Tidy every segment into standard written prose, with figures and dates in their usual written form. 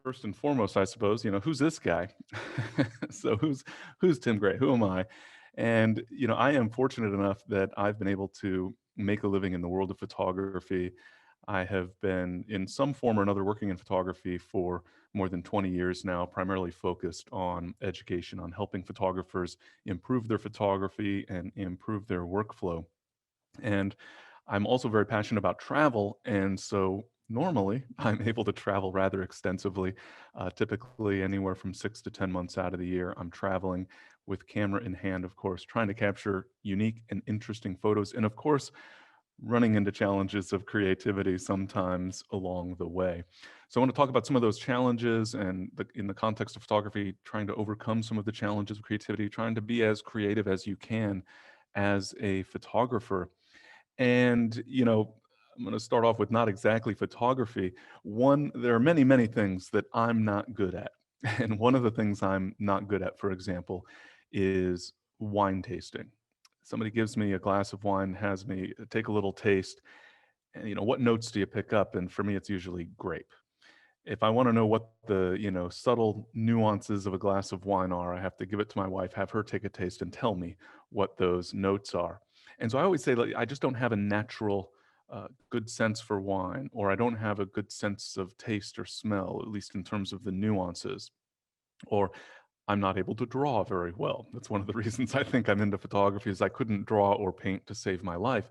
first and foremost, I suppose, who's this guy? So who's Tim Gray? Who am I? And I am fortunate enough that I've been able to make a living in the world of photography. I have been in some form or another working in photography for more than 20 years now, primarily focused on education, on helping photographers improve their photography and improve their workflow. And I'm also very passionate about travel. And so normally I'm able to travel rather extensively, typically anywhere from 6 to 10 months out of the year. I'm traveling with camera in hand, of course, trying to capture unique and interesting photos. And of course, running into challenges of creativity sometimes along the way. So I want to talk about some of those challenges and in the context of photography, trying to overcome some of the challenges of creativity, trying to be as creative as you can as a photographer. And, I'm going to start off with not exactly photography. One, there are many, many things that I'm not good at. And one of the things I'm not good at, for example, is wine tasting. Somebody gives me a glass of wine, has me take a little taste, and, what notes do you pick up? And for me, it's usually grape. If I want to know what the, subtle nuances of a glass of wine are, I have to give it to my wife, have her take a taste and tell me what those notes are. And so I always say, like, I just don't have a natural good sense for wine, or I don't have a good sense of taste or smell, at least in terms of the nuances. Or I'm not able to draw very well. That's one of the reasons I think I'm into photography is I couldn't draw or paint to save my life.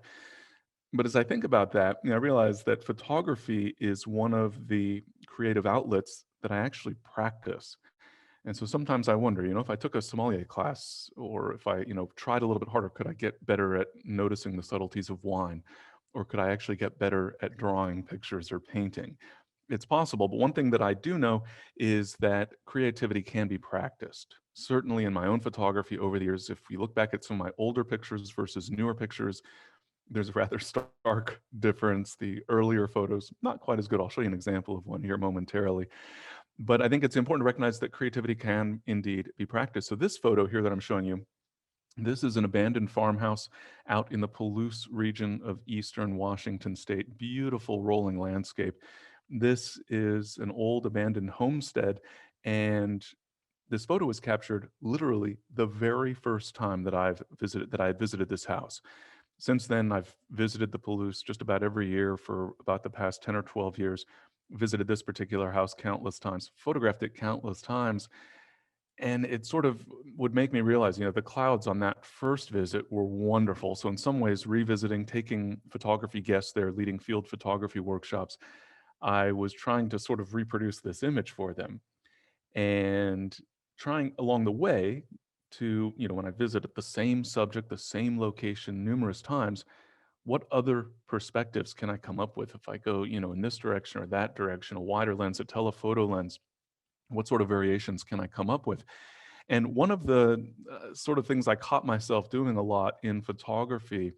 But as I think about that, I realize that photography is one of the creative outlets that I actually practice. And so sometimes I wonder, if I took a sommelier class or if I, tried a little bit harder, could I get better at noticing the subtleties of wine? Or could I actually get better at drawing pictures or painting? It's possible, but one thing that I do know is that creativity can be practiced. Certainly in my own photography over the years, if we look back at some of my older pictures versus newer pictures, there's a rather stark difference. The earlier photos, not quite as good. I'll show you an example of one here momentarily. But I think it's important to recognize that creativity can indeed be practiced. So this photo here that I'm showing you, this is an abandoned farmhouse out in the Palouse region of eastern Washington state. Beautiful rolling landscape. This is an old abandoned homestead, and this photo was captured literally the very first time that I visited this house. Since then, I've visited the Palouse just about every year for about the past 10 or 12 years, visited this particular house countless times, photographed it countless times, and it sort of would make me realize, the clouds on that first visit were wonderful. So in some ways, revisiting, taking photography guests there, leading field photography workshops, I was trying to sort of reproduce this image for them and trying along the way to, when I visited the same subject, the same location numerous times, what other perspectives can I come up with if I go, in this direction or that direction, a wider lens, a telephoto lens? What sort of variations can I come up with? And one of the sort of things I caught myself doing a lot in photography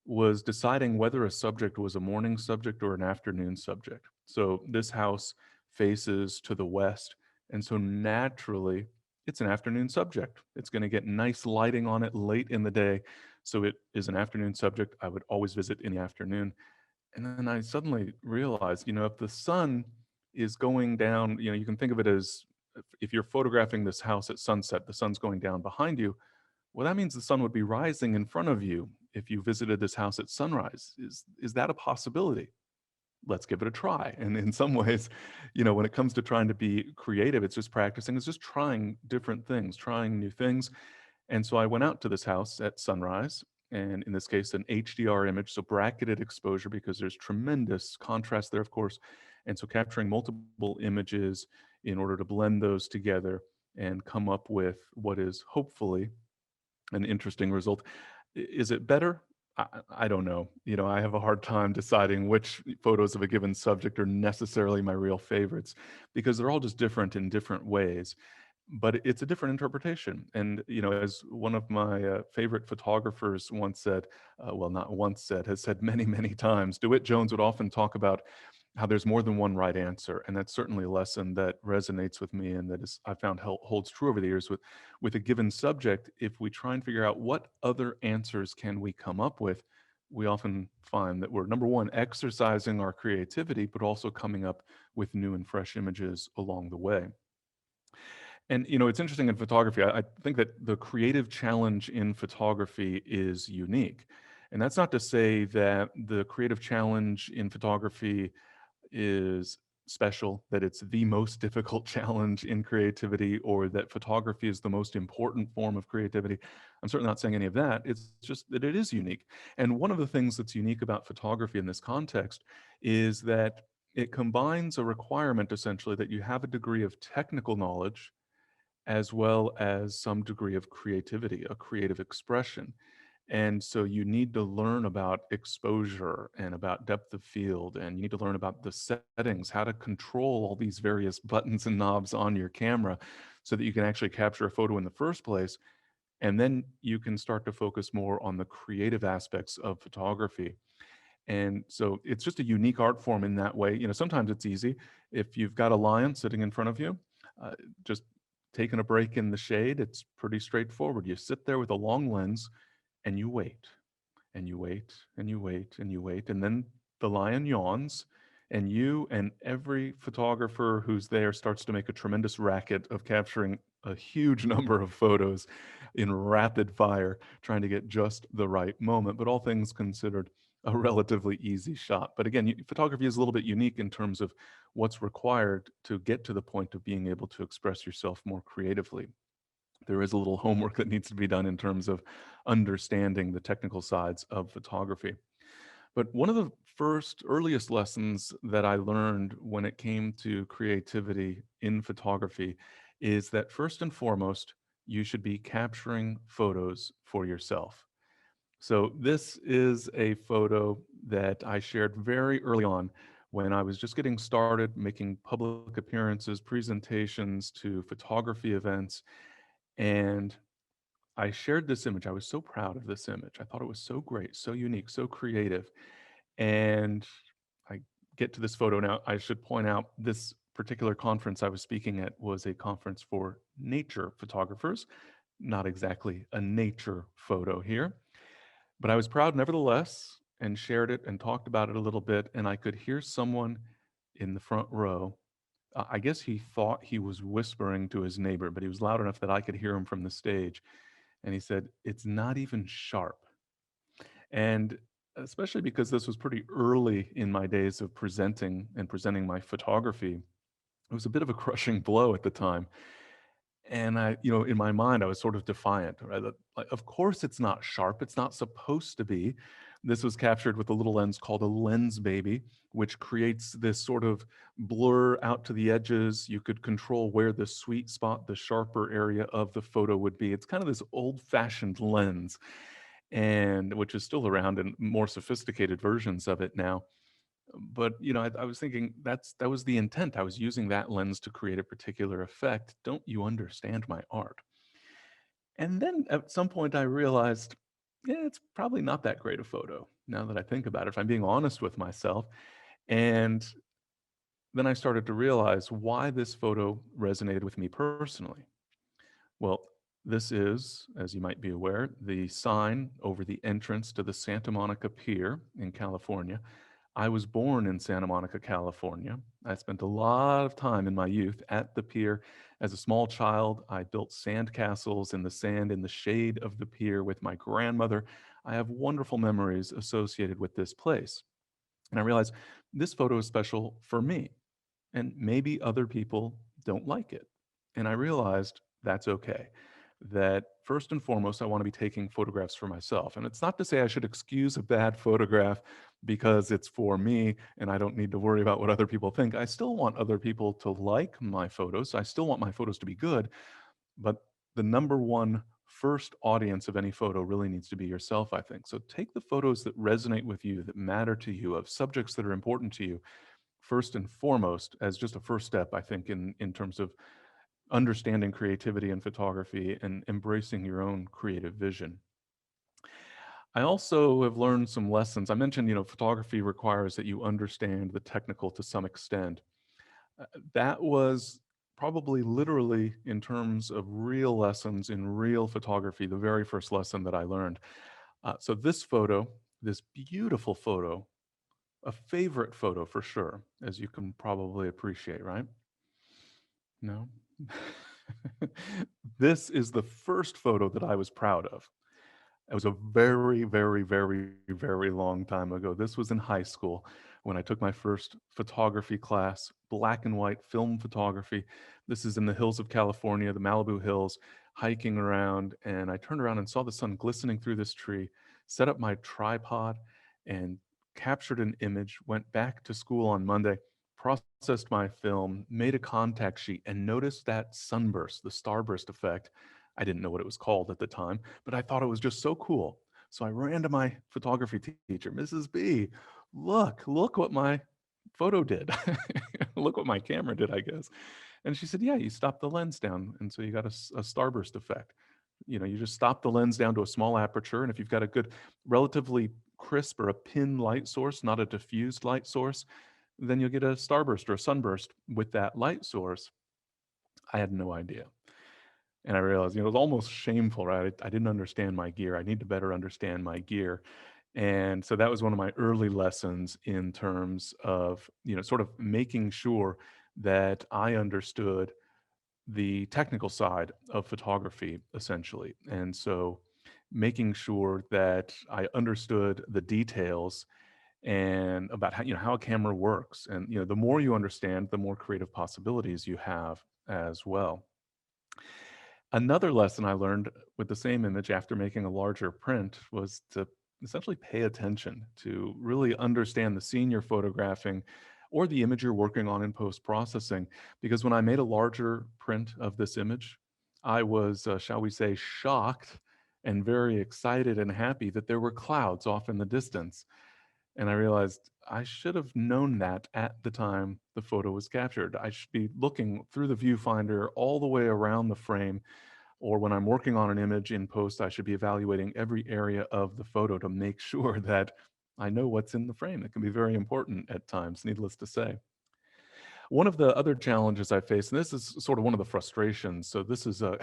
was deciding whether a subject was a morning subject or an afternoon subject. So this house faces to the west, and so naturally, it's an afternoon subject. It's going to get nice lighting on it late in the day. So it is an afternoon subject. I would always visit in the afternoon. And then I suddenly realized, if the sun is going down, you can think of it as if you're photographing this house at sunset, the sun's going down behind you. Well, that means the sun would be rising in front of you if you visited this house at sunrise. Is that a possibility? Let's give it a try. And in some ways, when it comes to trying to be creative, it's just practicing, it's just trying different things, trying new things. And so I went out to this house at sunrise, and in this case, an HDR image, so bracketed exposure because there's tremendous contrast there, of course. And so capturing multiple images in order to blend those together and come up with what is hopefully an interesting result. Is it better? I don't know. I have a hard time deciding which photos of a given subject are necessarily my real favorites because they're all just different in different ways. But it's a different interpretation. And, as one of my favorite photographers once said, well, not once said, has said many, many times, DeWitt Jones would often talk about how there's more than one right answer. And that's certainly a lesson that resonates with me and that is I found holds true over the years with a given subject. If we try and figure out what other answers can we come up with, we often find that we're, number one, exercising our creativity, but also coming up with new and fresh images along the way. And it's interesting in photography. I think that the creative challenge in photography is unique. And that's not to say that the creative challenge in photography is special, that it's the most difficult challenge in creativity, or that photography is the most important form of creativity. I'm certainly not saying any of that. It's just that it is unique. And one of the things that's unique about photography in this context is that it combines a requirement essentially that you have a degree of technical knowledge as well as some degree of creativity, a creative expression. And so you need to learn about exposure and about depth of field, and you need to learn about the settings, how to control all these various buttons and knobs on your camera so that you can actually capture a photo in the first place. And then you can start to focus more on the creative aspects of photography. And so it's just a unique art form in that way. Sometimes it's easy. If you've got a lion sitting in front of you, uh, just taking a break in the shade, it's pretty straightforward. You sit there with a long lens and you wait and you wait and you wait and you wait. And then the lion yawns, and you and every photographer who's there starts to make a tremendous racket of capturing a huge number of photos in rapid fire, trying to get just the right moment. But all things considered, a relatively easy shot. But again, photography is a little bit unique in terms of what's required to get to the point of being able to express yourself more creatively. There is a little homework that needs to be done in terms of understanding the technical sides of photography. But one of the first, earliest lessons that I learned when it came to creativity in photography is that first and foremost, you should be capturing photos for yourself. So, this is a photo that I shared very early on when I was just getting started making public appearances, presentations to photography events. And I shared this image. I was so proud of this image. I thought it was so great, so unique, so creative. And I get to this photo now. I should point out this particular conference I was speaking at was a conference for nature photographers, not exactly a nature photo here. But I was proud nevertheless and shared it and talked about it a little bit. And I could hear someone in the front row. I guess he thought he was whispering to his neighbor, but he was loud enough that I could hear him from the stage. And he said, "It's not even sharp." And especially because this was pretty early in my days of presenting my photography, it was a bit of a crushing blow at the time. And in my mind, I was sort of defiant, right? Like, of course, it's not sharp. It's not supposed to be. This was captured with a little lens called a lens baby, which creates this sort of blur out to the edges. You could control where the sweet spot, the sharper area of the photo would be. It's kind of this old fashioned lens, and which is still around in more sophisticated versions of it now. But I was thinking that was the intent. I was using that lens to create a particular effect. Don't you understand my art? And then at some point I realized, yeah, it's probably not that great a photo now that I think about it, if I'm being honest with myself. And then I started to realize why this photo resonated with me personally. Well, this is, as you might be aware, the sign over the entrance to the Santa Monica Pier in California. I was born in Santa Monica, California. I spent a lot of time in my youth at the pier. As a small child, I built sand castles in the sand in the shade of the pier with my grandmother. I have wonderful memories associated with this place. And I realized this photo is special for me, and maybe other people don't like it. And I realized that's okay. That first and foremost, I want to be taking photographs for myself. And it's not to say I should excuse a bad photograph because it's for me and I don't need to worry about what other people think. I still want other people to like my photos. I still want my photos to be good. But the number one first audience of any photo really needs to be yourself, I think. So take the photos that resonate with you, that matter to you, of subjects that are important to you, first and foremost, as just a first step, I think, in terms of understanding creativity and photography and embracing your own creative vision. I also have learned some lessons. I mentioned, photography requires that you understand the technical to some extent. That was probably literally in terms of real lessons in real photography, the very first lesson that I learned. So this photo this beautiful photo, a favorite photo for sure, as you can probably appreciate, right? No? This is the first photo that I was proud of. It was a very, very, very, very long time ago. This was in high school when I took my first photography class, black and white film photography. This is in the hills of California, the Malibu hills, hiking around, and I turned around and saw the sun glistening through this tree, set up my tripod and captured an image, went back to school on Monday, processed my film, made a contact sheet, and noticed that sunburst, the starburst effect. I didn't know what it was called at the time, but I thought it was just so cool. So I ran to my photography teacher, Mrs. B, look what my photo did. Look what my camera did, I guess. And she said, yeah, you stopped the lens down. And so you got a starburst effect. You know, you just stop the lens down to a small aperture. And if you've got a good, relatively crisp or a pin light source, not a diffused light source, then you'll get a starburst or a sunburst with that light source. I had no idea. And I realized, it was almost shameful, right? I didn't understand my gear. I need to better understand my gear. And so that was one of my early lessons in terms of, sort of making sure that I understood the technical side of photography, essentially. And so making sure that I understood the details and about how a camera works. And, the more you understand, the more creative possibilities you have as well. Another lesson I learned with the same image after making a larger print was to essentially pay attention, to really understand the scene you're photographing or the image you're working on in post processing. Because when I made a larger print of this image, I was, shall we say, shocked and very excited and happy that there were clouds off in the distance. And I realized I should have known that at the time the photo was captured. I should be looking through the viewfinder all the way around the frame, or when I'm working on an image in post, I should be evaluating every area of the photo to make sure that I know what's in the frame. It can be very important at times, needless to say. One of the other challenges I face, and this is sort of one of the frustrations, so this is a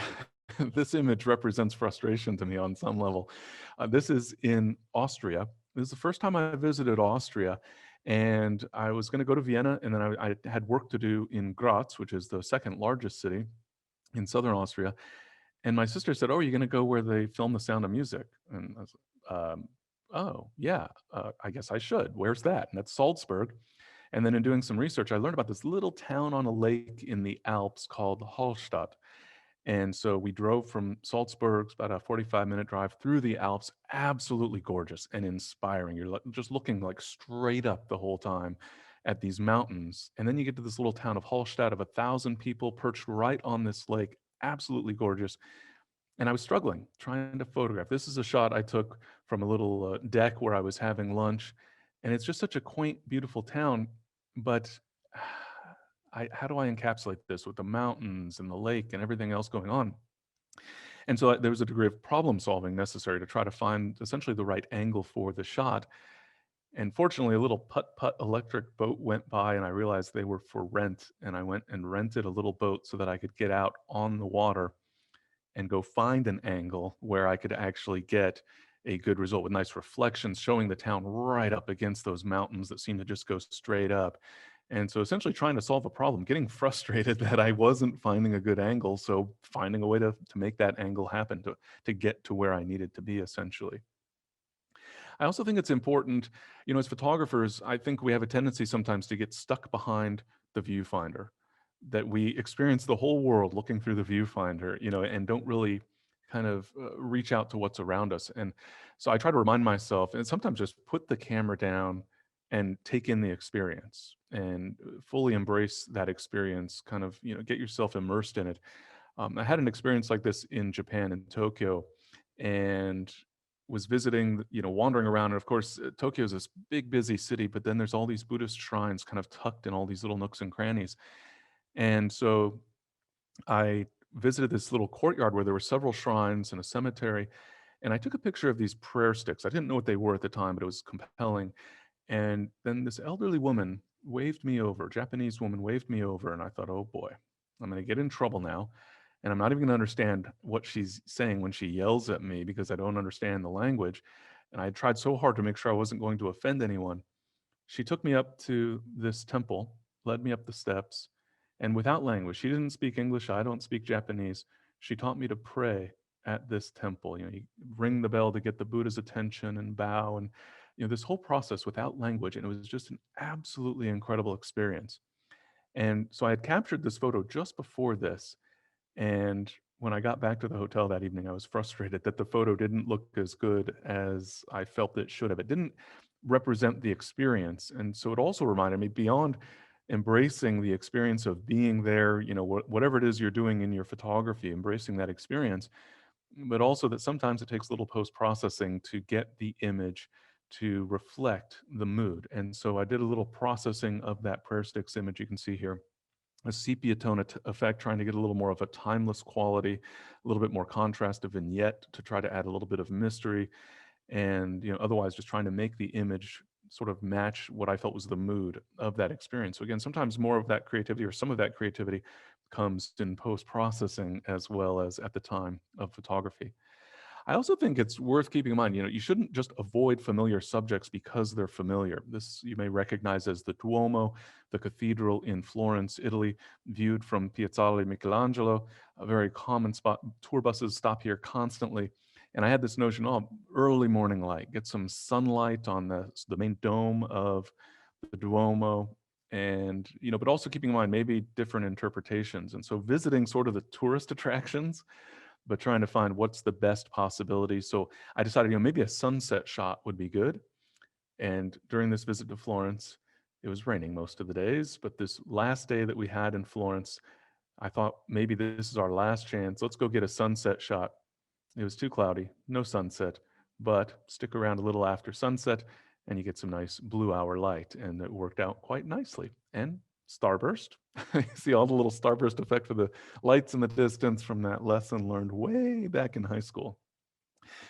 this image represents frustration to me on some level. This is in Austria. This is the first time I visited Austria, and I was going to go to Vienna, and then I had work to do in Graz, which is the second largest city in southern Austria. And my sister said, "Oh, are you gonna go where they film The Sound of Music?" And I was, "Oh, yeah, I guess I should. Where's that?" And that's Salzburg. And then in doing some research, I learned about this little town on a lake in the Alps called Hallstatt. And so we drove from Salzburg, it's about a 45-minute drive through the Alps, absolutely gorgeous and inspiring. You're just looking like straight up the whole time at these mountains. And then you get to this little town of Hallstatt of 1,000 people perched right on this lake, absolutely gorgeous. And I was struggling trying to photograph. This is a shot I took from a little deck where I was having lunch, and it's just such a quaint, beautiful town. But how do I encapsulate this with the mountains and the lake and everything else going on? And so there was a degree of problem solving necessary to try to find essentially the right angle for the shot. And fortunately, a little putt putt electric boat went by, and I realized they were for rent. And I went and rented a little boat so that I could get out on the water and go find an angle where I could actually get a good result with nice reflections showing the town right up against those mountains that seem to just go straight up. And so essentially trying to solve a problem, getting frustrated that I wasn't finding a good angle. So finding a way to make that angle happen to get to where I needed to be essentially. I also think it's important, as photographers, I think we have a tendency sometimes to get stuck behind the viewfinder, that we experience the whole world looking through the viewfinder, and don't really kind of reach out to what's around us. And so I try to remind myself, and sometimes just put the camera down and take in the experience and fully embrace that experience, kind of, get yourself immersed in it. I had an experience like this in Japan, in Tokyo, and was visiting, wandering around. And of course, Tokyo is this big, busy city, but then there's all these Buddhist shrines kind of tucked in all these little nooks and crannies. And so I visited this little courtyard where there were several shrines and a cemetery. And I took a picture of these prayer sticks. I didn't know what they were at the time, but it was compelling. And then this elderly woman waved me over, Japanese woman waved me over. And I thought, oh boy, I'm going to get in trouble now. And I'm not even going to understand what she's saying when she yells at me because I don't understand the language. and I had tried so hard to make sure I wasn't going to offend anyone. She took me up to this temple, led me up the steps, and without language, she didn't speak English, I don't speak Japanese. She taught me to pray at this temple. You ring the bell to get the Buddha's attention and bow, and this whole process without language, and it was just an absolutely incredible experience. And so I had captured this photo just before this, and when I got back to the hotel that evening, I was frustrated that the photo didn't look as good as I felt it should have. It didn't represent the experience. And so it also reminded me, beyond embracing the experience of being there, whatever it is you're doing in your photography, embracing that experience, but also that sometimes it takes a little post processing to get the image to reflect the mood. And so I did a little processing of that prayer sticks image you can see here, a sepia tone effect, trying to get a little more of a timeless quality, a little bit more contrast, a vignette to try to add a little bit of mystery, and otherwise just trying to make the image sort of match what I felt was the mood of that experience. So again, sometimes more of that creativity, or some of that creativity, comes in post processing as well as at the time of photography. I also think it's worth keeping in mind, you shouldn't just avoid familiar subjects because they're familiar. This you may recognize as the Duomo, the cathedral in Florence, Italy, viewed from Piazzale Michelangelo, a very common spot. Tour buses stop here constantly. And I had this notion, oh, early morning light, get some sunlight on the main dome of the Duomo, and but also keeping in mind maybe different interpretations. And so visiting sort of the tourist attractions, but trying to find what's the best possibility. So I decided, maybe a sunset shot would be good. And during this visit to Florence, it was raining most of the days, but this last day that we had in Florence, I thought maybe this is our last chance. Let's go get a sunset shot. It was too cloudy, no sunset, but stick around a little after sunset and you get some nice blue hour light. And it worked out quite nicely. And starburst. You see all the little starburst effect for the lights in the distance from that lesson learned way back in high school.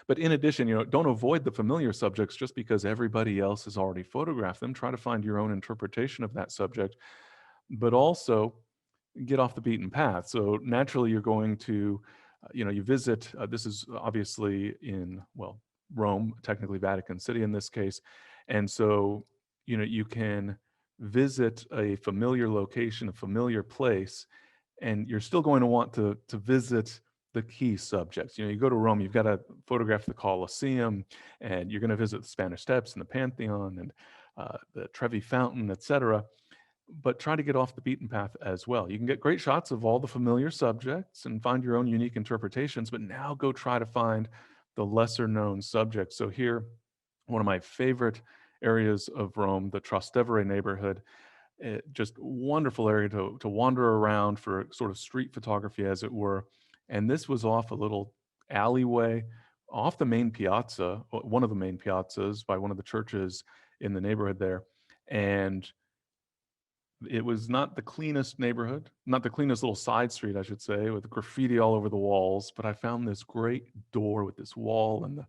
But in addition, don't avoid the familiar subjects just because everybody else has already photographed them. Try to find your own interpretation of that subject, but also get off the beaten path. So naturally, you're going to, you visit. This is obviously in, well, Rome, technically Vatican City in this case, and so you can visit a familiar location, a familiar place, and you're still going to want to visit the key subjects. You go to Rome, you've got to photograph the Colosseum, and you're going to visit the Spanish Steps and the Pantheon and the Trevi Fountain, etc. But try to get off the beaten path as well. You can get great shots of all the familiar subjects and find your own unique interpretations, but now go try to find the lesser known subjects. So here, one of my favorite areas of Rome, the Trastevere neighborhood, just wonderful area to wander around for sort of street photography, as it were. And this was off a little alleyway off the main piazza, one of the main piazzas by one of the churches in the neighborhood there. And it was not the cleanest neighborhood, not the cleanest little side street, I should say, with graffiti all over the walls. But I found this great door with this wall and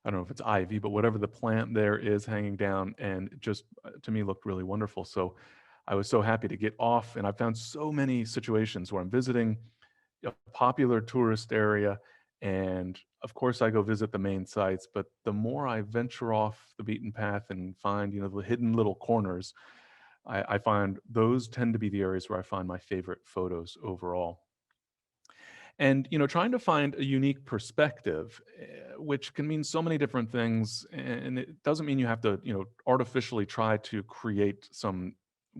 I don't know if it's ivy, but whatever the plant there is hanging down, and it just to me looked really wonderful. So I was so happy to get off, and I found so many situations where I'm visiting a popular tourist area, and of course I go visit the main sites, but the more I venture off the beaten path and find the hidden little corners, I find those tend to be the areas where I find my favorite photos overall. And trying to find a unique perspective, which can mean so many different things, and it doesn't mean you have to artificially try to create some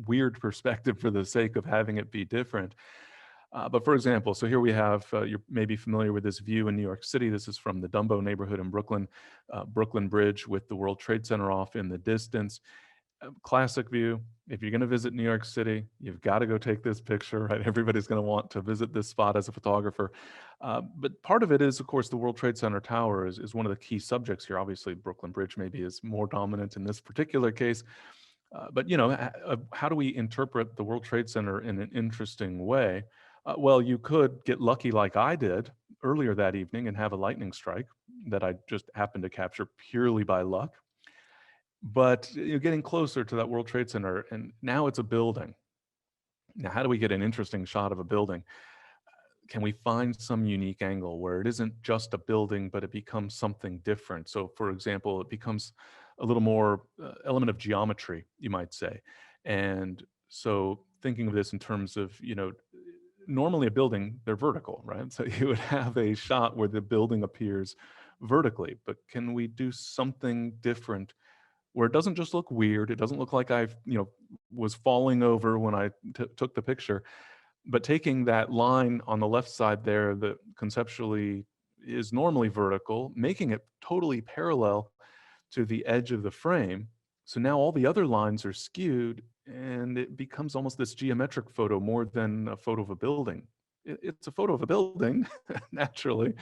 weird perspective for the sake of having it be different. But for example, so here we have, you're maybe familiar with this view in New York City. This is from the Dumbo neighborhood in Brooklyn, Brooklyn Bridge with the World Trade Center off in the distance. Classic view. If you're going to visit New York City, you've got to go take this picture, right? Everybody's going to want to visit this spot as a photographer. But part of it is, of course, the World Trade Center Tower is one of the key subjects here. Obviously, Brooklyn Bridge maybe is more dominant in this particular case. But how do we interpret the World Trade Center in an interesting way? Well, you could get lucky like I did earlier that evening and have a lightning strike that I just happened to capture purely by luck. But you're getting closer to that World Trade Center, and now it's a building. Now, how do we get an interesting shot of a building? can we find some unique angle where it isn't just a building, but it becomes something different? So, for example, it becomes a little more element of geometry, you might say. And so, thinking of this in terms of, normally a building, they're vertical, right? So you would have a shot where the building appears vertically, but can we do something different where it doesn't just look weird? It doesn't look like was falling over when I took the picture, but taking that line on the left side there that conceptually is normally vertical, making it totally parallel to the edge of the frame. So now all the other lines are skewed and it becomes almost this geometric photo more than a photo of a building. It's a photo of a building, naturally.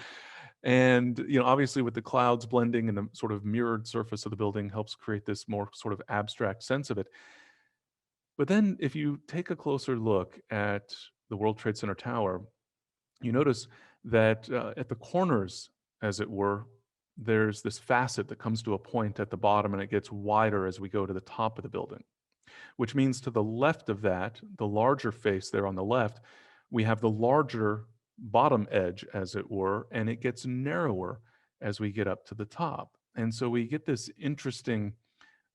And obviously with the clouds blending and the sort of mirrored surface of the building helps create this more sort of abstract sense of it. But then if you take a closer look at the World Trade Center tower, you notice that at the corners, as it were, there's this facet that comes to a point at the bottom and it gets wider as we go to the top of the building, which means to the left of that, the larger face there on the left, we have the larger bottom edge, as it were, and it gets narrower as we get up to the top. And so we get this interesting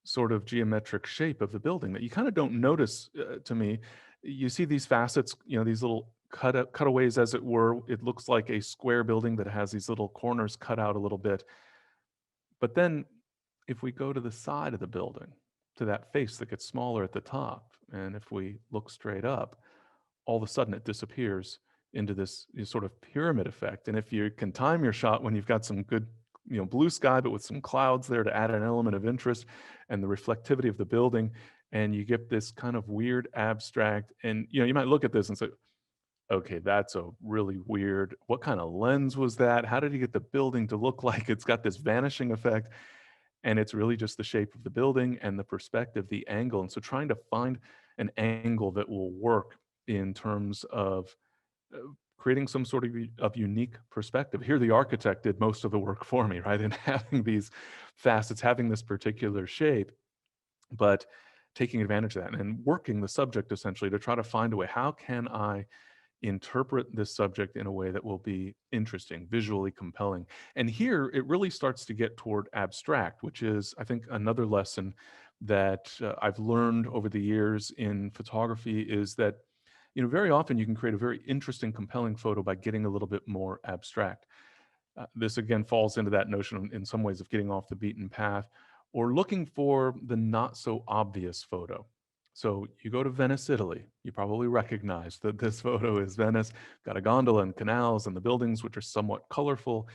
sort of geometric shape of the building that you kind of don't notice to me. You see these facets, these little cutaways, as it were. It looks like a square building that has these little corners cut out a little bit. But then if we go to the side of the building, to that face that gets smaller at the top, and if we look straight up, all of a sudden it disappears into this sort of pyramid effect. And if you can time your shot when you've got some good, blue sky, but with some clouds there to add an element of interest and the reflectivity of the building, and you get this kind of weird abstract, and you might look at this and say, okay, that's a really weird, what kind of lens was that? How did he get the building to look like it's got this vanishing effect? And it's really just the shape of the building and the perspective, the angle. And so trying to find an angle that will work in terms of uh, creating some sort of unique perspective. Here, the architect did most of the work for me, right? And having these facets, having this particular shape, but taking advantage of that and working the subject essentially to try to find a way, how can I interpret this subject in a way that will be interesting, visually compelling? And here it really starts to get toward abstract, which is, I think, another lesson that I've learned over the years in photography is that, very often you can create a very interesting, compelling photo by getting a little bit more abstract. This again falls into that notion in some ways of getting off the beaten path or looking for the not so obvious photo. So you go to Venice, Italy, you probably recognize that this photo is Venice, got a gondola and canals and the buildings, which are somewhat colorful.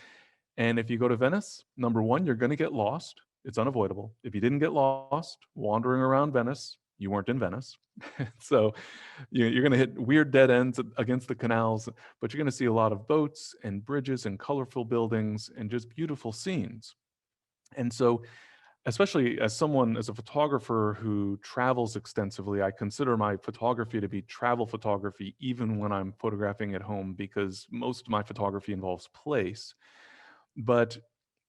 And if you go to Venice, number one, you're going to get lost. It's unavoidable. If you didn't get lost wandering around Venice, you weren't in Venice. So you're going to hit weird dead ends against the canals, but you're going to see a lot of boats and bridges and colorful buildings and just beautiful scenes. And so, especially as someone, as a photographer who travels extensively, I consider my photography to be travel photography, even when I'm photographing at home, because most of my photography involves place. But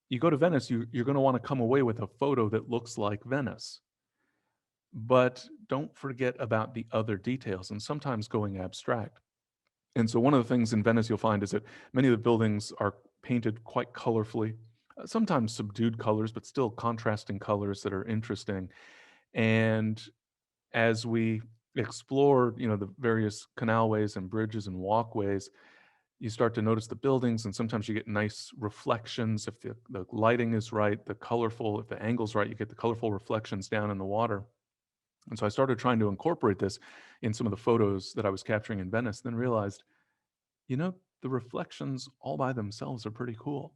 you go to Venice, you're going to want to come away with a photo that looks like Venice. But don't forget about the other details and sometimes going abstract. And so one of the things in Venice you'll find is that many of the buildings are painted quite colorfully, sometimes subdued colors, but still contrasting colors that are interesting. And as we explore, the various canalways and bridges and walkways, you start to notice the buildings, and sometimes you get nice reflections. If the lighting is right, the colorful, if the angle's right, you get the colorful reflections down in the water. And so I started trying to incorporate this in some of the photos that I was capturing in Venice, then realized, the reflections all by themselves are pretty cool.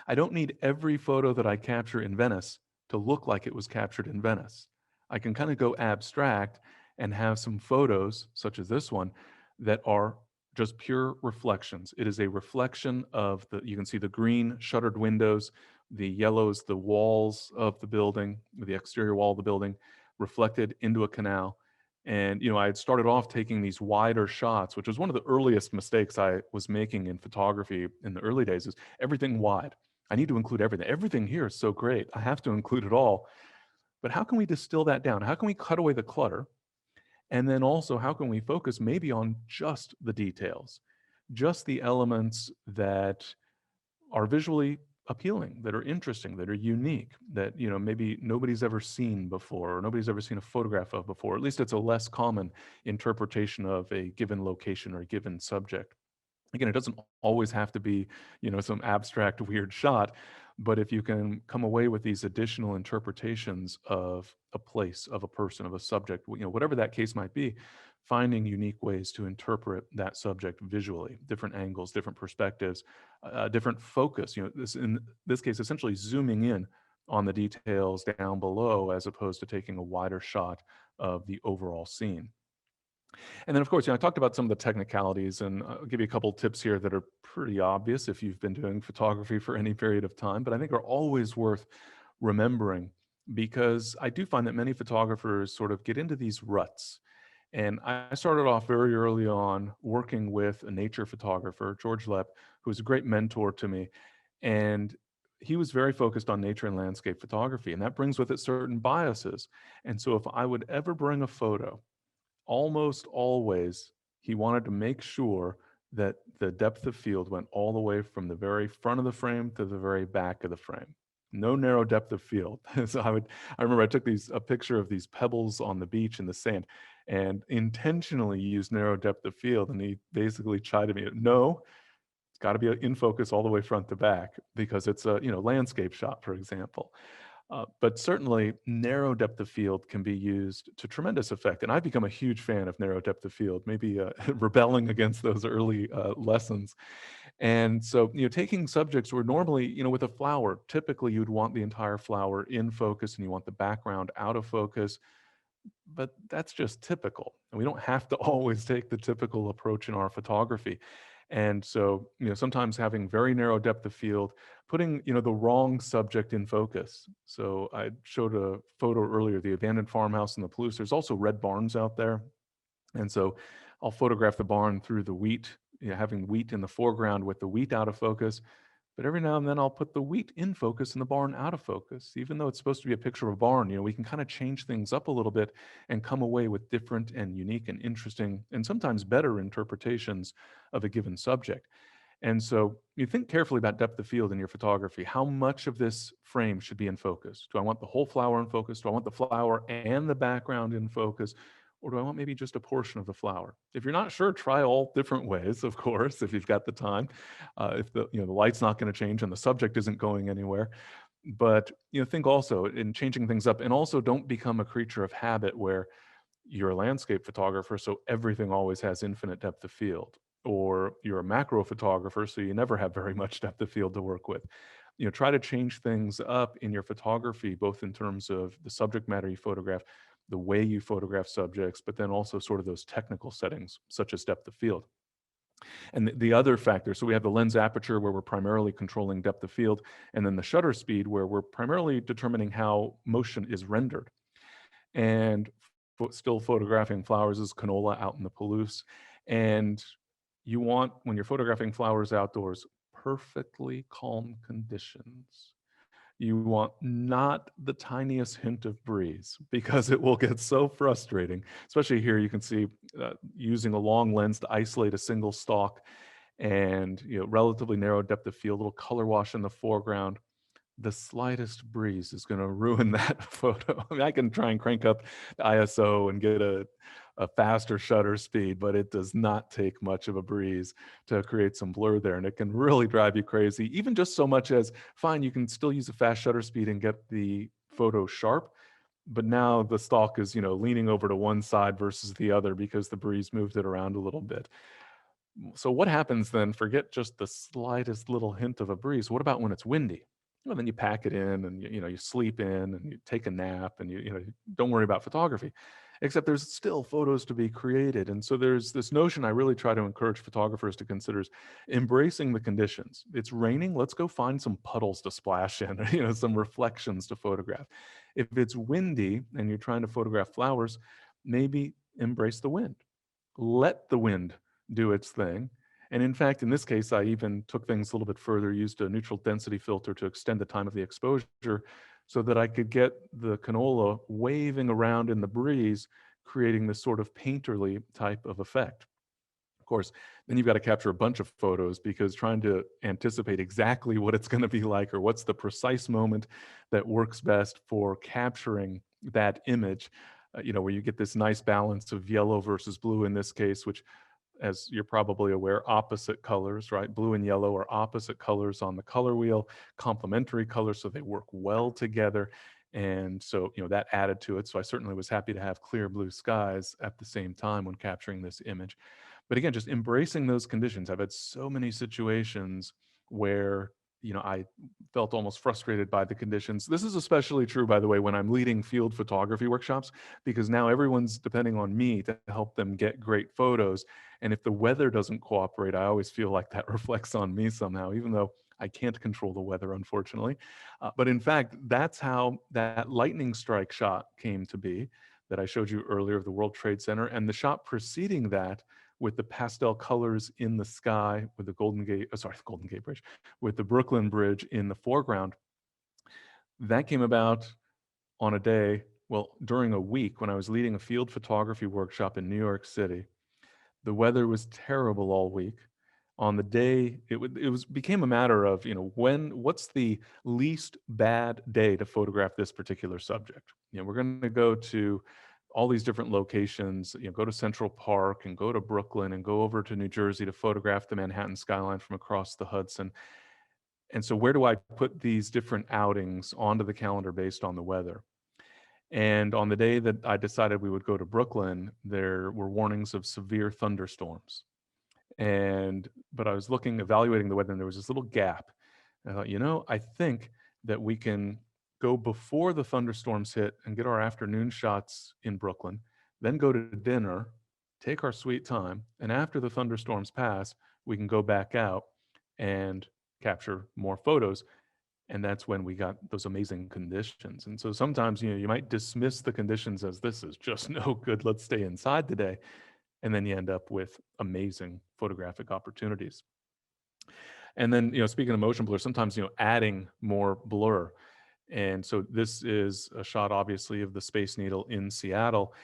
I don't need every photo that I capture in Venice to look like it was captured in Venice. I can kind of go abstract and have some photos, such as this one, that are just pure reflections. It is a reflection of you can see the green shuttered windows, the yellows, the walls of the building, the exterior wall of the building, reflected into a canal. And, I had started off taking these wider shots, which was one of the earliest mistakes I was making in photography in the early days, is everything wide. I need to include everything. Everything here is so great. I have to include it all. But how can we distill that down? How can we cut away the clutter? And then also, how can we focus maybe on just the details? just the elements that are visually appealing, that are interesting, that are unique, that maybe nobody's ever seen before, or nobody's ever seen a photograph of before. At least it's a less common interpretation of a given location or a given subject. Again, it doesn't always have to be, some abstract weird shot, but if you can come away with these additional interpretations of a place, of a person, of a subject, whatever that case might be, finding unique ways to interpret that subject visually, different angles, different perspectives, different focus, this in this case essentially zooming in on the details down below as opposed to taking a wider shot of the overall scene. And then, of course, I talked about some of the technicalities, and I'll give you a couple tips here that are pretty obvious if you've been doing photography for any period of time, but I think are always worth remembering, because I do find that many photographers sort of get into these ruts. And I started off very early on working with a nature photographer, George Lepp, who was a great mentor to me. And he was very focused on nature and landscape photography, and that brings with it certain biases. And so if I would ever bring a photo, almost always he wanted to make sure that the depth of field went all the way from the very front of the frame to the very back of the frame. No narrow depth of field. So I remember I took a picture of these pebbles on the beach in the sand and intentionally used narrow depth of field. And he basically chided me, no, it's got to be in focus all the way front to back because it's a, landscape shot, for example. But certainly, narrow depth of field can be used to tremendous effect. And I've become a huge fan of narrow depth of field, maybe rebelling against those early lessons. And so, taking subjects where normally, with a flower, typically you'd want the entire flower in focus and you want the background out of focus, but that's just typical. And we don't have to always take the typical approach in our photography. And so, sometimes having very narrow depth of field, putting, the wrong subject in focus. So I showed a photo earlier, the abandoned farmhouse in the Palouse. There's also red barns out there. And so I'll photograph the barn through the wheat, having wheat in the foreground with the wheat out of focus. But every now and then I'll put the wheat in focus and the barn out of focus. Even though it's supposed to be a picture of a barn, we can kind of change things up a little bit and come away with different and unique and interesting and sometimes better interpretations of a given subject. And so you think carefully about depth of field in your photography. How much of this frame should be in focus? Do I want the whole flower in focus? Do I want the flower and the background in focus? Or do I want maybe just a portion of the flower? If you're not sure, try all different ways, of course, if you've got the time. If the light's not going to change and the subject isn't going anywhere. But think also in changing things up, and also don't become a creature of habit where you're a landscape photographer, so everything always has infinite depth of field, or you're a macro photographer, so you never have very much depth of field to work with. Try to change things up in your photography, both in terms of the subject matter you photograph, the way you photograph subjects, but then also sort of those technical settings, such as depth of field. And the other factor, so we have the lens aperture where we're primarily controlling depth of field, and then the shutter speed where we're primarily determining how motion is rendered. And still photographing flowers is canola out in the Palouse. And you want, when you're photographing flowers outdoors, perfectly calm conditions. You want not the tiniest hint of breeze because it will get so frustrating. Especially here, you can see using a long lens to isolate a single stalk and relatively narrow depth of field, little color wash in the foreground. The slightest breeze is going to ruin that photo. I mean, I can try and crank up the ISO and get a faster shutter speed, but it does not take much of a breeze to create some blur there. And it can really drive you crazy, even just so much as, fine, you can still use a fast shutter speed and get the photo sharp, but now the stalk is, leaning over to one side versus the other because the breeze moved it around a little bit. So what happens then? Forget just the slightest little hint of a breeze. What about when it's windy? Well, then you pack it in and you sleep in and you take a nap and you don't worry about photography. Except there's still photos to be created. And so there's this notion I really try to encourage photographers to consider is embracing the conditions. It's raining, let's go find some puddles to splash in, some reflections to photograph. If it's windy and you're trying to photograph flowers, maybe embrace the wind. Let the wind do its thing. And in fact, in this case, I even took things a little bit further, used a neutral density filter to extend the time of the exposure so that I could get the canola waving around in the breeze, creating this sort of painterly type of effect. course, then you've got to capture a bunch of photos because trying to anticipate exactly what it's going to be like or what's the precise moment that works best for capturing that image, where you get this nice balance of yellow versus blue in this case, which, as you're probably aware, opposite colors, right? Blue and yellow are opposite colors on the color wheel, complementary colors, so they work well together. And so, that added to it. So I certainly was happy to have clear blue skies at the same time when capturing this image. But again, just embracing those conditions. I've had so many situations where, I felt almost frustrated by the conditions. This is especially true, by the way, when I'm leading field photography workshops, because now everyone's depending on me to help them get great photos. And if the weather doesn't cooperate, I always feel like that reflects on me somehow, even though I can't control the weather, unfortunately. But in fact, that's how that lightning strike shot came to be that I showed you earlier of the World Trade Center. And the shot preceding that, with the pastel colors in the sky, with the Golden Gate Bridge, with the Brooklyn Bridge in the foreground, that came about on a day, well, during a week when I was leading a field photography workshop in New York City. The weather was terrible all week. On the day, it became a matter of, what's the least bad day to photograph this particular subject. We're going to go to all these different locations, go to Central Park and go to Brooklyn and go over to New Jersey to photograph the Manhattan skyline from across the Hudson. And so where do I put these different outings onto the calendar based on the weather? And on the day that I decided we would go to Brooklyn, there were warnings of severe thunderstorms. But I was evaluating the weather, and there was this little gap. And I thought, I think that we can go before the thunderstorms hit and get our afternoon shots in Brooklyn, then go to dinner, take our sweet time, and after the thunderstorms pass, we can go back out and capture more photos. And that's when we got those amazing conditions. And so sometimes, you might dismiss the conditions as this is just no good, let's stay inside today. And then you end up with amazing photographic opportunities. And then, speaking of motion blur, sometimes, adding more blur. And so this is a shot, obviously, of the Space Needle in Seattle.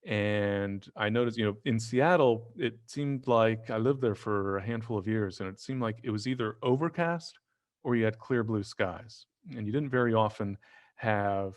And I noticed, in Seattle, it seemed like I lived there for a handful of years, and it seemed like it was either overcast or you had clear blue skies. And you didn't very often have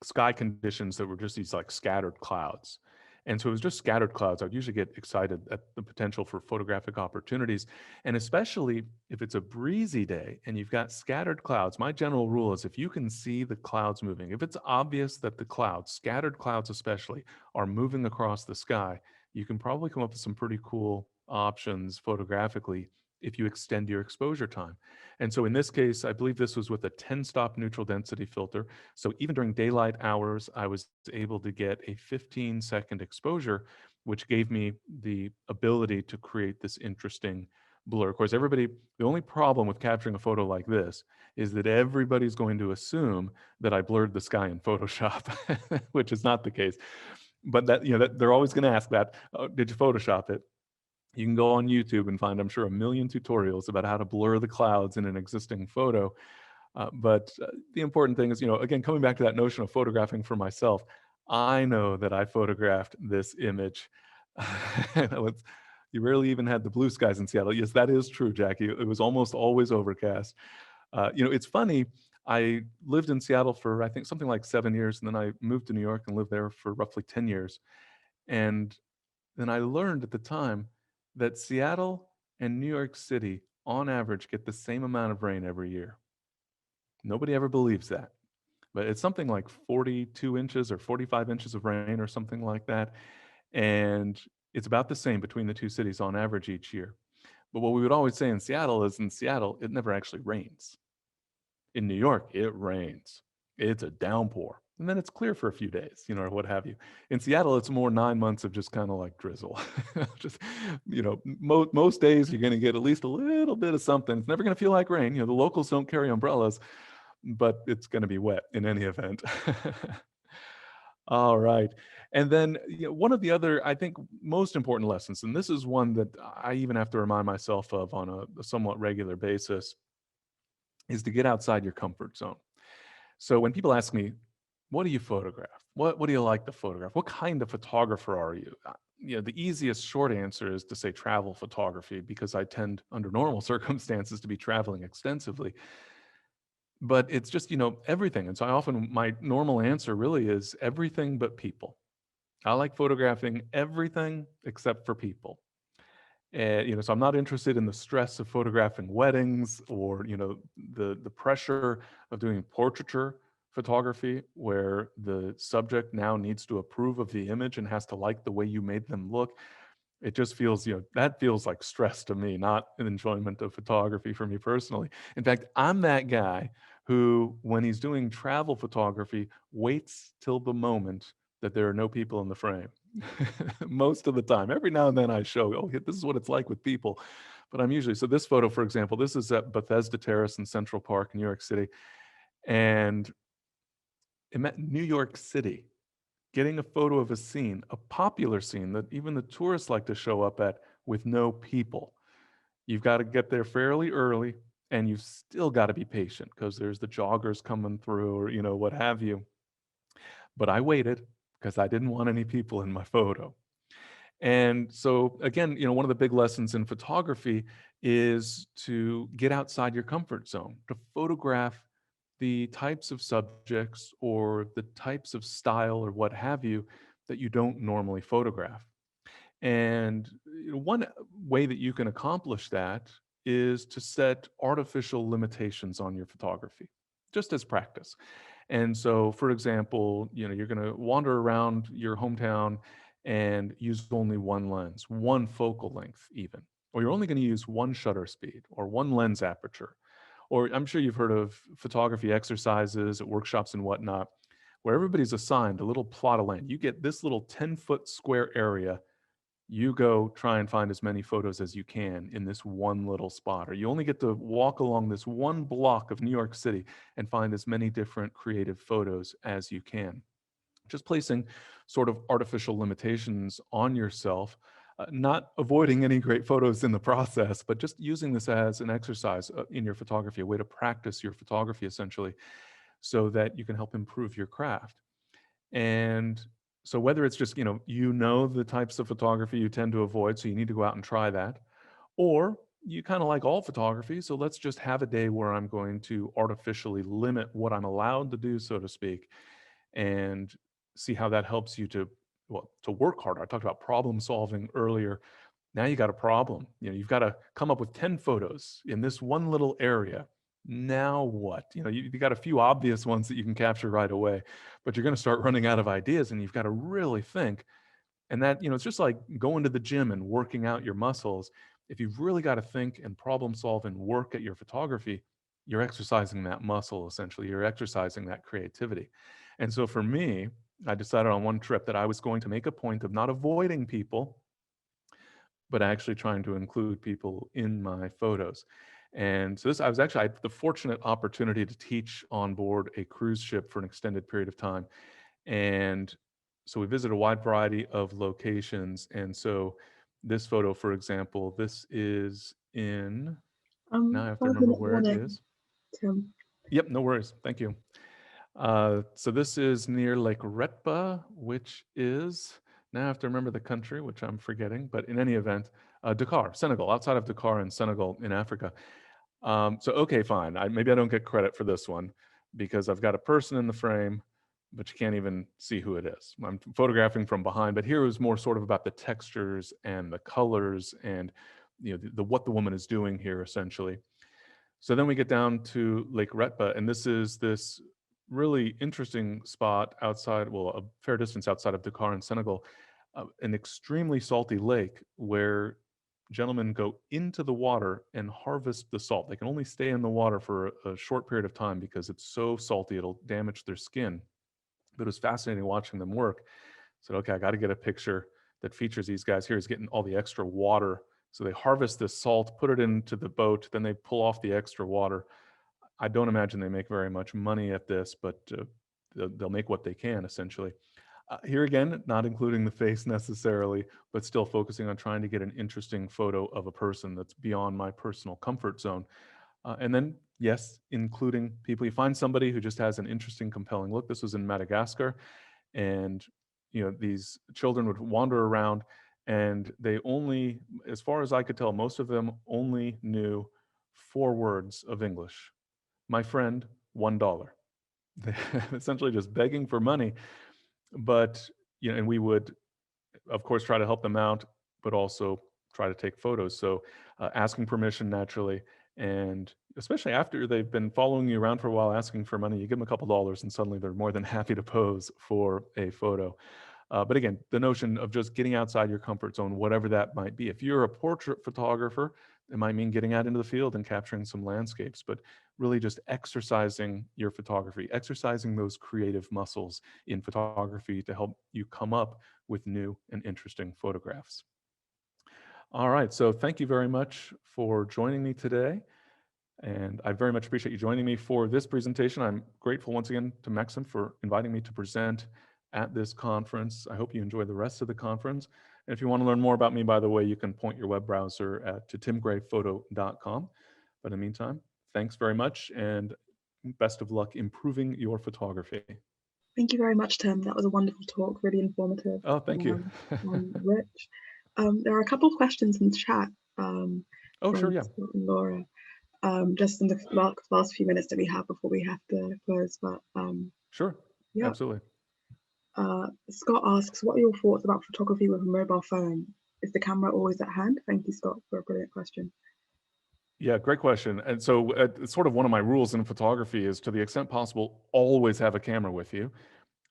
sky conditions that were just these like scattered clouds. And so it was just scattered clouds. I'd usually get excited at the potential for photographic opportunities. And especially if it's a breezy day and you've got scattered clouds, my general rule is if you can see the clouds moving, if it's obvious that the clouds, scattered clouds especially, are moving across the sky, you can probably come up with some pretty cool options photographically if you extend your exposure time. And so in this case, I believe this was with a 10-stop neutral density filter. So even during daylight hours, I was able to get a 15-second exposure, which gave me the ability to create this interesting blur. Of course, the only problem with capturing a photo like this is that everybody's going to assume that I blurred the sky in Photoshop, which is not the case. But that they're always going to ask that, oh, did you Photoshop it? You can go on YouTube and find, I'm sure, a million tutorials about how to blur the clouds in an existing photo. But the important thing is, again, coming back to that notion of photographing for myself, I know that I photographed this image. You rarely even had the blue skies in Seattle. Yes, that is true, Jackie. It was almost always overcast. It's funny. I lived in Seattle for, I think, something like 7 years, and then I moved to New York and lived there for roughly 10 years. And then I learned at the time that Seattle and New York City, on average, get the same amount of rain every year. Nobody ever believes that. But it's something like 42 inches or 45 inches of rain or something like that. And it's about the same between the two cities on average each year. But what we would always say in Seattle is in Seattle, it never actually rains. In New York, it rains. It's a downpour. And then it's clear for a few days, or what have you. In Seattle, it's more 9 months of just kind of like drizzle. Just, most days you're going to get at least a little bit of something. It's never going to feel like rain. The locals don't carry umbrellas, but it's going to be wet in any event. All right. And then one of the other, I think, most important lessons, and this is one that I even have to remind myself of on a somewhat regular basis, is to get outside your comfort zone. So when people ask me, what do you photograph? What do you like to photograph? What kind of photographer are you? the easiest short answer is to say travel photography because I tend, under normal circumstances, to be traveling extensively. But it's just, everything. And so I often, my normal answer really is everything but people. I like photographing everything except for people. And, so I'm not interested in the stress of photographing weddings or, the pressure of doing portraiture photography where the subject now needs to approve of the image and has to like the way you made them look. It just feels, that feels like stress to me, not an enjoyment of photography for me personally. In fact, I'm that guy who, when he's doing travel photography, waits till the moment that there are no people in the frame. Most of the time. Every now and then I show, oh, this is what it's like with people. But I'm usually, so this photo, for example, this is at Bethesda Terrace in Central Park, New York City. And I'm at New York City getting a photo of a scene, a popular scene that even the tourists like to show up at with no people. You've got to get there fairly early and you've still got to be patient because there's the joggers coming through or, what have you. But I waited because I didn't want any people in my photo. And so, again, one of the big lessons in photography is to get outside your comfort zone, to photograph the types of subjects or the types of style or what have you that you don't normally photograph. And one way that you can accomplish that is to set artificial limitations on your photography, just as practice. And so, for example, you're going to wander around your hometown and use only one lens, one focal length, even, or you're only going to use one shutter speed or one lens aperture. Or I'm sure you've heard of photography exercises at workshops and whatnot, where everybody's assigned a little plot of land. You get this little 10-foot square area, you go try and find as many photos as you can in this one little spot, or you only get to walk along this one block of New York City and find as many different creative photos as you can. Just placing sort of artificial limitations on yourself, not avoiding any great photos in the process, but just using this as an exercise in your photography, a way to practice your photography essentially, so that you can help improve your craft. And so whether it's just, the types of photography you tend to avoid, so you need to go out and try that, or you kind of like all photography, so let's just have a day where I'm going to artificially limit what I'm allowed to do, so to speak, and see how that helps you to, well, to work harder. I talked about problem solving earlier. Now you got a problem. You've got to come up with 10 photos in this one little area. Now what? You got a few obvious ones that you can capture right away, but you're going to start running out of ideas and you've got to really think. And that, it's just like going to the gym and working out your muscles. If you've really got to think and problem solve and work at your photography, you're exercising that muscle essentially. You're exercising that creativity. And so for me, I decided on one trip that I was going to make a point of not avoiding people, but actually trying to include people in my photos. And so I had the fortunate opportunity to teach on board a cruise ship for an extended period of time. And so we visited a wide variety of locations. And so this photo, for example, this is in, now I have to remember 5 minute where it warning, is. Tim. Yep, no worries. Thank you. So this is near Lake Retba, which is, now I have to remember the country, which I'm forgetting, but in any event, Dakar, Senegal, outside of Dakar in Senegal in Africa. So, okay, fine. Maybe I don't get credit for this one because I've got a person in the frame, but you can't even see who it is. I'm photographing from behind, but here it was more sort of about the textures and the colors and the what the woman is doing here essentially. So then we get down to Lake Retba, and this is this really interesting spot outside, well, a fair distance outside of Dakar in Senegal, an extremely salty lake where gentlemen go into the water and harvest the salt. They can only stay in the water for a short period of time because it's so salty, it'll damage their skin. But it was fascinating watching them work. I said, okay, I got to get a picture that features these guys here. He's getting all the extra water. So they harvest this salt, put it into the boat, then they pull off the extra water. I don't imagine they make very much money at this, but they'll make what they can essentially. Here again, not including the face necessarily, but still focusing on trying to get an interesting photo of a person that's beyond my personal comfort zone. And then, yes, including people. You find somebody who just has an interesting, compelling look. This was in Madagascar, and these children would wander around, And they only, as far as I could tell, most of them only knew 4 words of English. My friend, $1. They essentially just begging for money. But, and we would, of course, try to help them out, but also try to take photos. So asking permission naturally. And especially after they've been following you around for a while, asking for money, you give them a couple dollars and suddenly they're more than happy to pose for a photo. But again, the notion of just getting outside your comfort zone, whatever that might be. If you're a portrait photographer, it might mean getting out into the field and capturing some landscapes, but really just exercising your photography, exercising those creative muscles in photography to help you come up with new and interesting photographs. All right, so thank you very much for joining me today. And I very much appreciate you joining me for this presentation. I'm grateful once again to Maxim for inviting me to present at this conference. I hope you enjoy the rest of the conference. And if you want to learn more about me, by the way, you can point your web browser to timgrayphoto.com. But in the meantime, thanks very much and best of luck improving your photography. Thank you very much, Tim. That was a wonderful talk, really informative Oh, thank you. and rich. There are a couple of questions in the chat Oh, sure, from yeah. Scott and Laura, just in the last few minutes that we have before we have to close. But Sure, yeah, absolutely. Scott asks, what are your thoughts about photography with a mobile phone? Is the camera always at hand? Thank you, Scott, for a brilliant question. Yeah, great question. And so it's sort of one of my rules in photography is to the extent possible, always have a camera with you.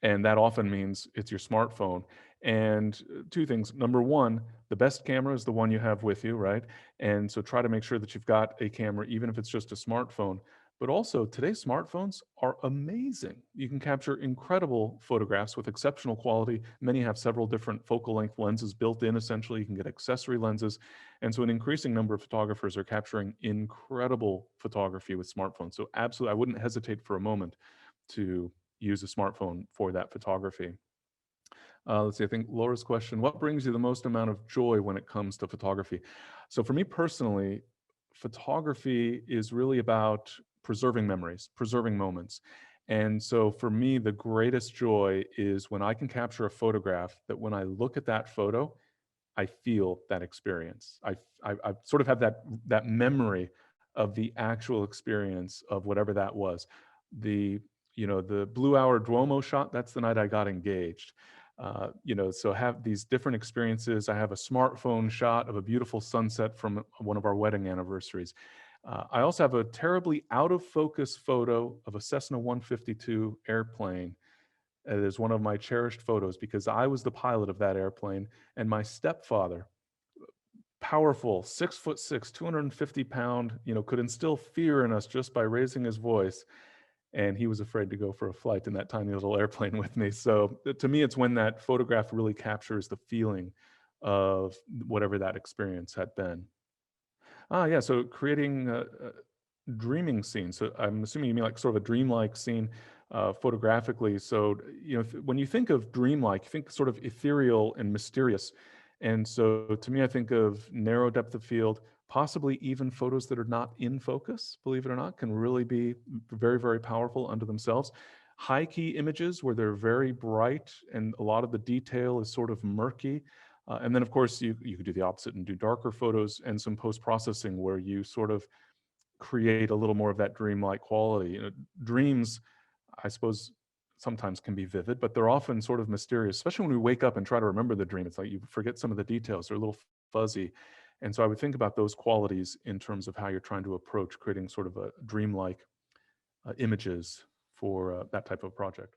And that often means it's your smartphone. And two things. Number one, the best camera is the one you have with you, right? And so try to make sure that you've got a camera, even if it's just a smartphone. But also, today's smartphones are amazing. You can capture incredible photographs with exceptional quality. Many have several different focal length lenses built in, essentially. You can get accessory lenses. And so, an increasing number of photographers are capturing incredible photography with smartphones. So, absolutely, I wouldn't hesitate for a moment to use a smartphone for that photography. Let's see, I think Laura's question, what brings you the most amount of joy when it comes to photography? So for me personally, photography is really about preserving memories, preserving moments. And so for me, the greatest joy is when I can capture a photograph that when I look at that photo, I feel that experience. I sort of have that memory of the actual experience of whatever that was. The the Blue Hour Duomo shot. That's the night I got engaged. So have these different experiences. I have a smartphone shot of a beautiful sunset from one of our wedding anniversaries. I also have a terribly out of focus photo of a Cessna 152 airplane. It is one of my cherished photos because I was the pilot of that airplane, and my stepfather, powerful, 6'6", 250 pound, could instill fear in us just by raising his voice. And he was afraid to go for a flight in that tiny little airplane with me. So to me, it's when that photograph really captures the feeling of whatever that experience had been. Yeah. So creating dreaming scene. So I'm assuming you mean like sort of a dreamlike scene photographically. So, when you think of dreamlike, you think sort of ethereal and mysterious. And so to me, I think of narrow depth of field, possibly even photos that are not in focus, believe it or not, can really be very, very powerful unto themselves. High key images where they're very bright and a lot of the detail is sort of murky. And then, of course, you could do the opposite and do darker photos and some post processing where you sort of create a little more of that dreamlike quality. Dreams, I suppose, sometimes can be vivid, but they're often sort of mysterious, especially when we wake up and try to remember the dream. It's like you forget some of the details, they're a little fuzzy. And so I would think about those qualities in terms of how you're trying to approach creating sort of a dreamlike images for that type of project.